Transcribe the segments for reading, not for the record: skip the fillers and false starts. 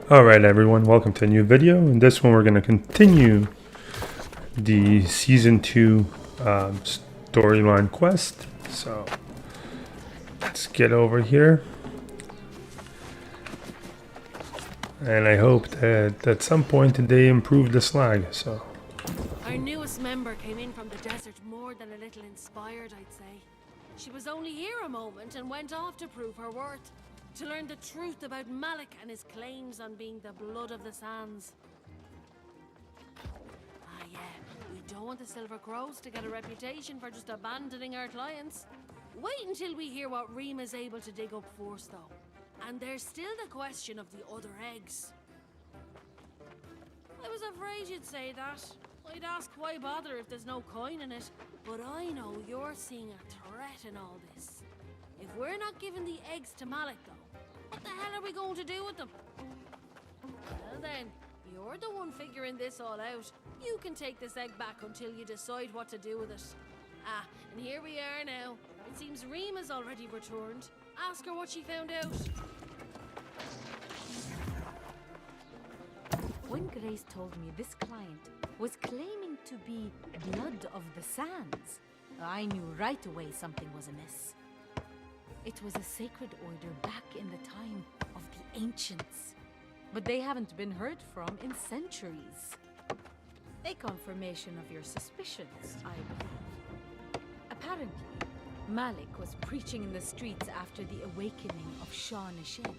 Alright everyone, welcome to a new video. In this one we're going to continue the Season 2 storyline quest. So, let's get over here. And I hope that at some point they improve the slag, so... Our newest member came in from the desert more than a little inspired, I'd say. She was only here a moment and went off to prove her worth. To learn the truth about Malik and his claims on being the blood of the sands. Ah yeah, we don't want the Silver Crows to get a reputation for just abandoning our clients. Wait until we hear what Rima's able to dig up first though. And there's still the question of the other eggs. I was afraid you'd say that. I'd ask why bother if there's no coin in it. But I know you're seeing a threat in all this. If we're not giving the eggs to Malik though, what the hell are we going to do with them? Well then, you're the one figuring this all out. You can take this egg back until you decide what to do with it. Ah, and here we are now. It seems Rima's already returned. Ask her what she found out. When Grace told me this client was claiming to be blood of the sands, I knew right away something was amiss. It was a sacred order back in the time of the ancients, but they haven't been heard from in centuries. A confirmation of your suspicions, I believe. Apparently, Malik was preaching in the streets after the awakening of Shah Nishin.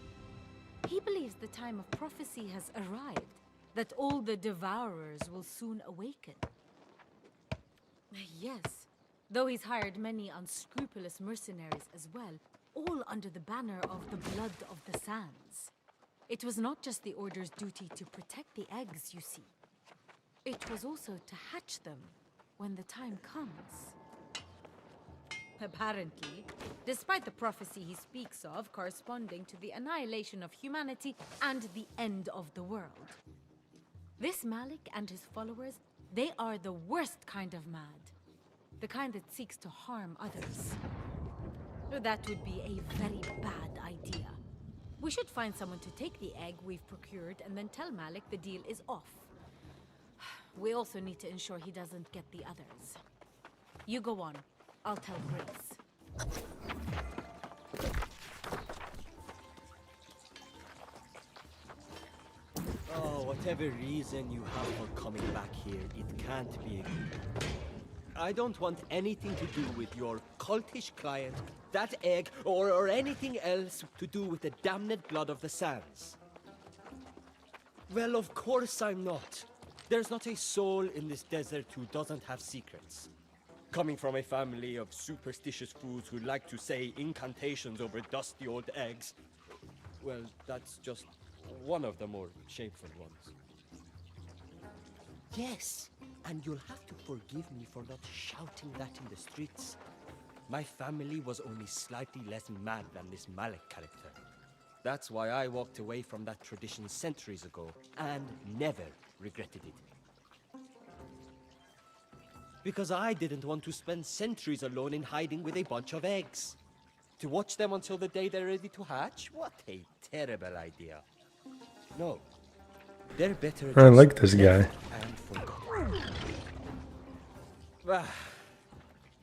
He believes the time of prophecy has arrived, that all the devourers will soon awaken. Yes, though he's hired many unscrupulous mercenaries as well, all under the banner of the blood of the sands. It was not just the Order's duty to protect the eggs, you see. It was also to hatch them when the time comes. Apparently, despite the prophecy he speaks of corresponding to the annihilation of humanity and the end of the world. This Malik and his followers, they are the worst kind of mad. The kind that seeks to harm others. That would be a very bad idea. We should find someone to take the egg we've procured and then tell Malik the deal is off. We also need to ensure he doesn't get the others. You go on. I'll tell Grace. Oh, whatever reason you have for coming back here, it can't be a good. I don't want anything to do with your cultish client, that egg, or anything else to do with the damned blood of the sands. Well, of course I'm not. There's not a soul in this desert who doesn't have secrets. Coming from a family of superstitious fools who like to say incantations over dusty old eggs, well, that's just one of the more shameful ones. Yes, and you'll have to forgive me for not shouting that in the streets. My family was only slightly less mad than this Malik character. That's why I walked away from that tradition centuries ago, and never regretted it. Because I didn't want to spend centuries alone in hiding with a bunch of eggs. To watch them until the day they're ready to hatch? What a terrible idea. No. They're better. I like this guy. And forgotten.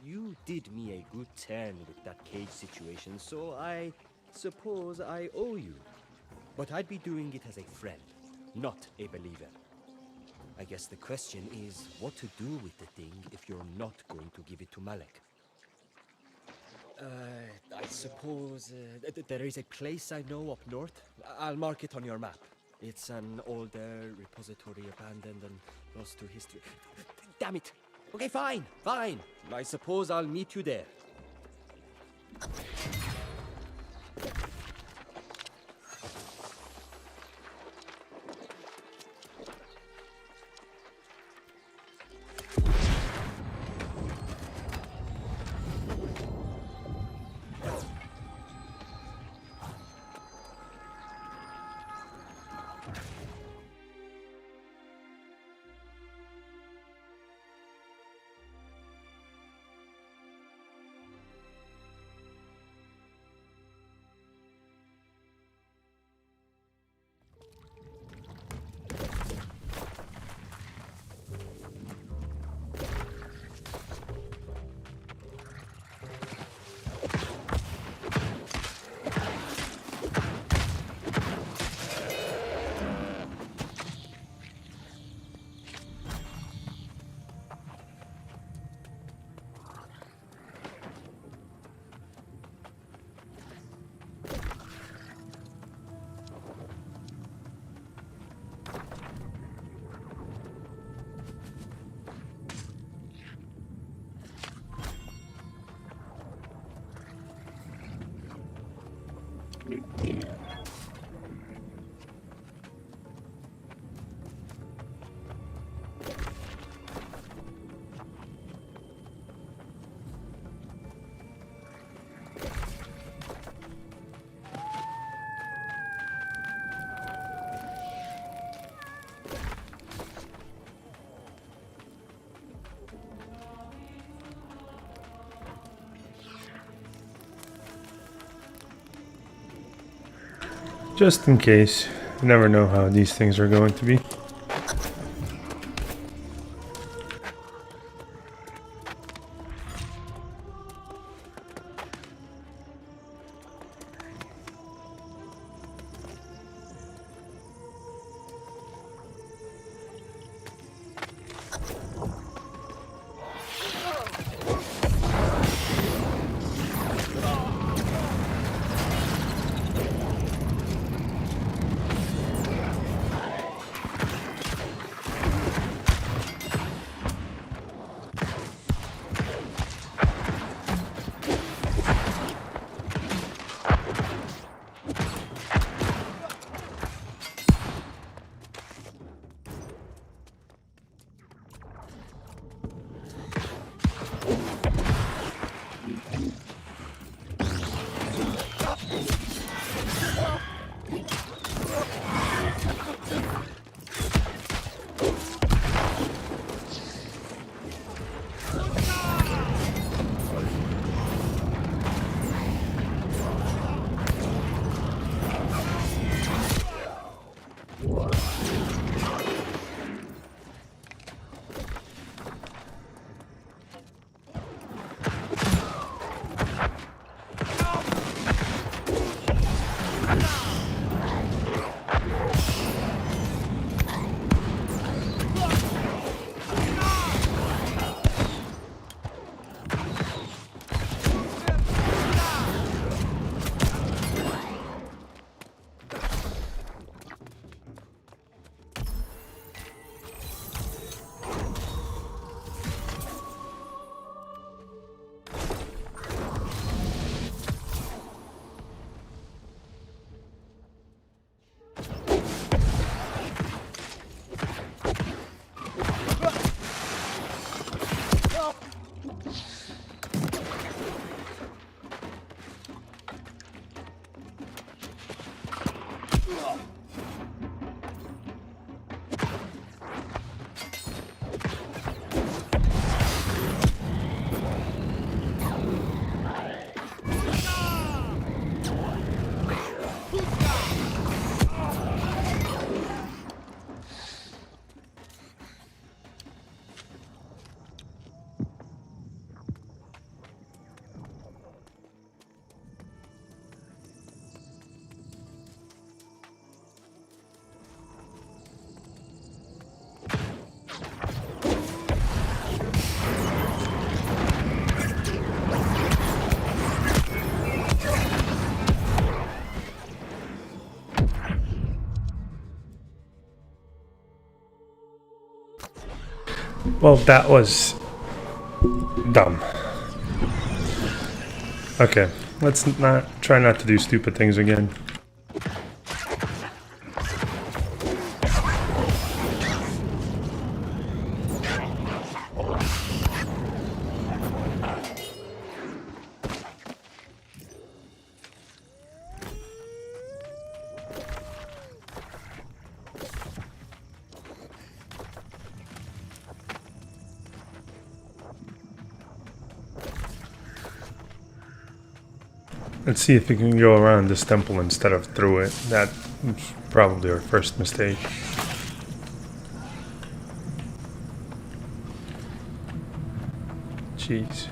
You did me a good turn with that cage situation, so I suppose I owe you. But I'd be doing it as a friend, not a believer. I guess the question is what to do with the thing if you're not going to give it to Malik. I suppose there is a place I know up north. I'll mark it on your map. It's an older repository, abandoned and lost to history. Damn it! Okay, fine. I suppose I'll meet you there. just in case. You never know how these things are going to be. Well, that was dumb. Okay, let's not try not to do stupid things again. Let's see if we can go around this temple instead of through it. That was probably our first mistake. Jeez.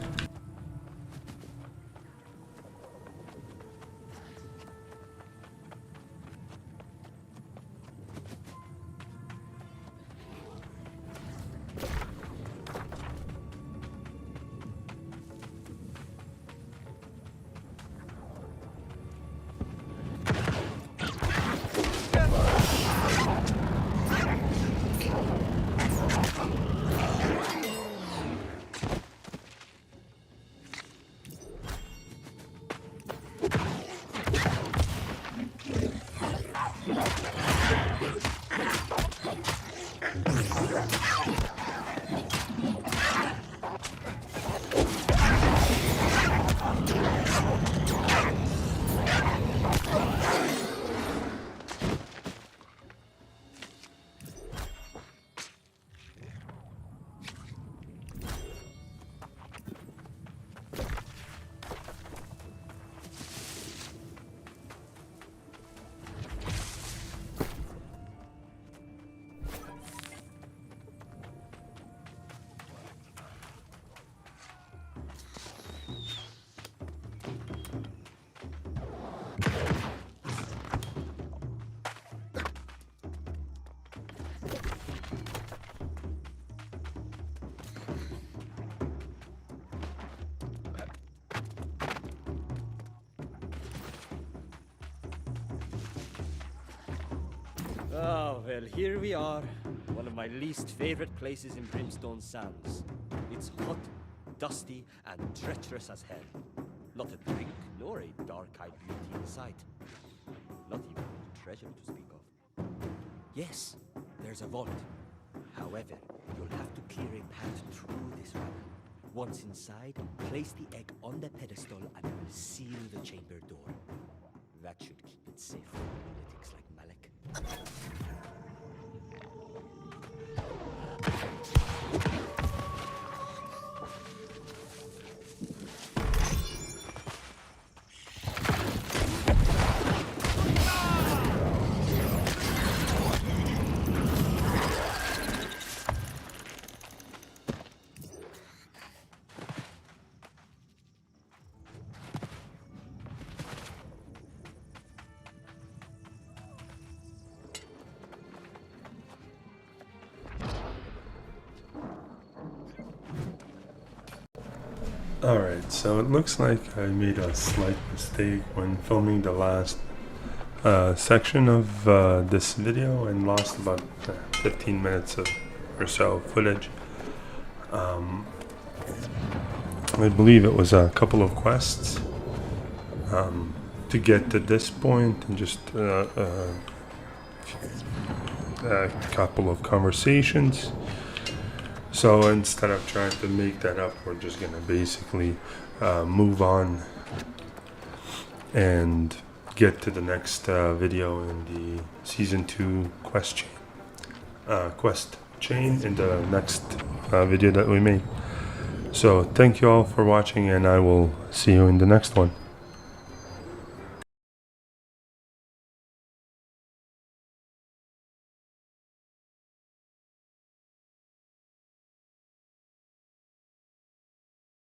Oh, well, here we are. One of my least favorite places in Brimstone Sands. It's hot, dusty, and treacherous as hell. Not a drink, nor a dark-eyed beauty in sight. Not even a treasure to speak of. Yes, there's a vault. However, you'll have to clear a path through this one. Once inside, place the egg on the pedestal and it will seal the chamber door. That should keep it safe from lunatics like Malik. Alright, so it looks like I made a slight mistake when filming the last section of this video and lost about 15 minutes or so footage. I believe it was a couple of quests to get to this point, and just a couple of conversations. So instead of trying to make that up, we're just gonna basically move on and get to the next video in the season 2 quest chain in the next video that we make. So thank you all for watching, and I will see you in the next one.